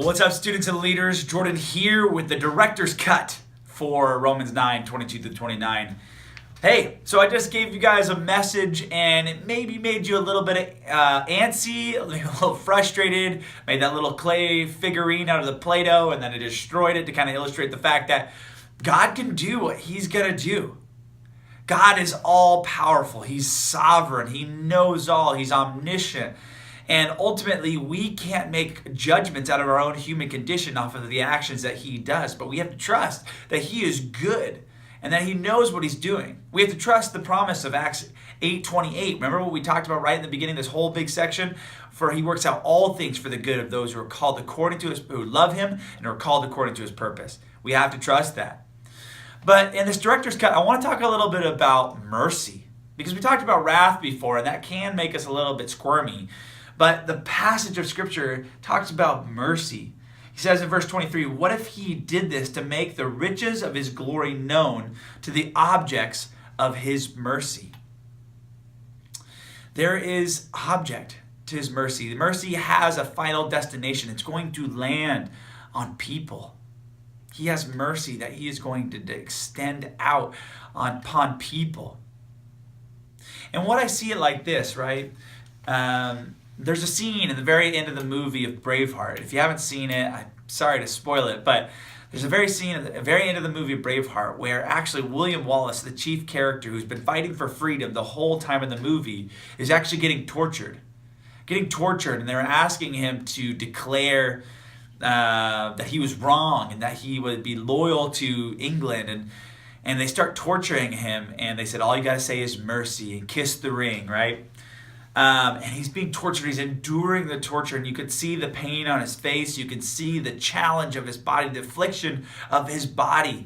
What's up, students and leaders? Jordan here with the director's cut for Romans 9:22-29. Hey, so I just gave you guys a message and it maybe made you a little bit antsy, a little frustrated, made that little clay figurine out of the Play-Doh and then it destroyed it to kind of illustrate the fact that God can do what He's going to do. God is all powerful. He's sovereign. He knows all. He's omniscient. And ultimately, we can't make judgments out of our own human condition off of the actions that He does. But we have to trust that He is good and that He knows what He's doing. We have to trust the promise of Acts 8:28. Remember what we talked about right in the beginning, this whole big section? For He works out all things for the good of those who are called according to His, who love Him and are called according to His purpose. We have to trust that. But in this director's cut, I want to talk a little bit about mercy. Because we talked about wrath before, and that can make us a little bit squirmy. But the passage of Scripture talks about mercy. He says in verse 23, what if He did this to make the riches of His glory known to the objects of His mercy? There is object to His mercy. The mercy has a final destination. It's going to land on people. He has mercy that He is going to extend out upon people. And what I see it like this, right? There's a scene in the very end of the movie of Braveheart. If you haven't seen it, I'm sorry to spoil it, but there's a very scene at the very end of the movie of Braveheart where actually William Wallace, the chief character who's been fighting for freedom the whole time in the movie, is actually getting tortured. And they're asking him to declare that he was wrong and that he would be loyal to England. And they start torturing him, and they said, all you got to say is mercy and kiss the ring, right? And he's being tortured. He's enduring the torture, and you could see the pain on his face. You could see the challenge of his body, the affliction of his body.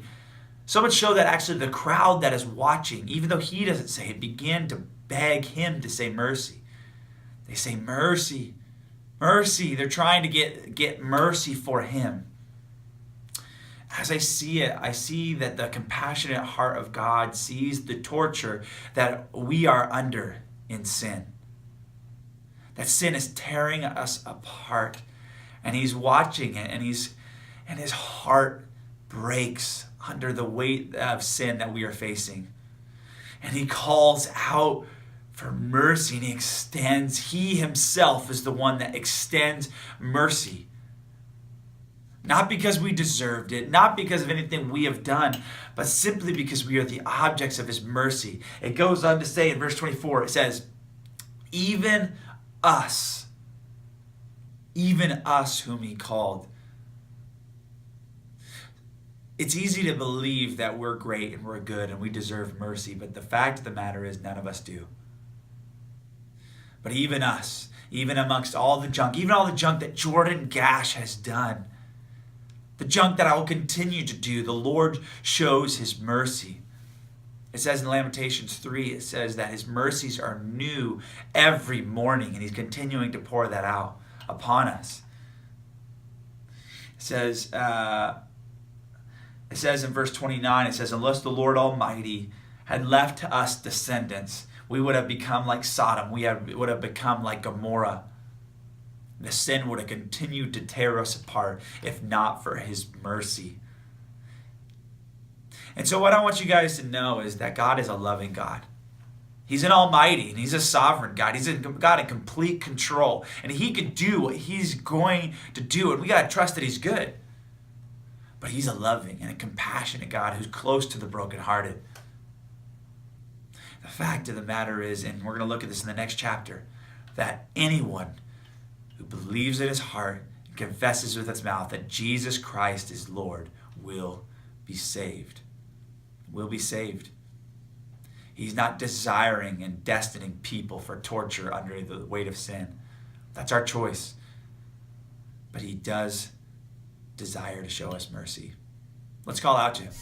So much so that actually the crowd that is watching, even though he doesn't say it, began to beg him to say mercy. They say mercy, mercy. They're trying to get mercy for him. As I see it, I see that the compassionate heart of God sees the torture that we are under in sin. That sin is tearing us apart, and He's watching it, and His heart breaks under the weight of sin that we are facing. And He calls out for mercy, and He Himself is the one that extends mercy. Not because we deserved it, not because of anything we have done, but simply because we are the objects of His mercy. It goes on to say in verse 24, it says, even us whom He called. It's easy to believe that we're great and we're good and we deserve mercy, but the fact of the matter is none of us do. But even us, even amongst all the junk, even all the junk that Jordan Gash has done, the junk that I will continue to do, the Lord shows His mercy. It says in Lamentations 3, it says that His mercies are new every morning, and He's continuing to pour that out upon us. It says in verse 29, it says, unless the Lord Almighty had left to us descendants, we would have become like Sodom. We would have become like Gomorrah. The sin would have continued to tear us apart if not for His mercy. And so what I want you guys to know is that God is a loving God. He's an almighty, and He's a sovereign God. He's a God in complete control. And He can do what He's going to do. And we got to trust that He's good. But He's a loving and a compassionate God who's close to the brokenhearted. The fact of the matter is, and we're going to look at this in the next chapter, that anyone who believes in his heart and confesses with his mouth that Jesus Christ is Lord will be saved. Will be saved. He's not desiring and destining people for torture under the weight of sin. That's our choice. But He does desire to show us mercy. Let's call out to Him.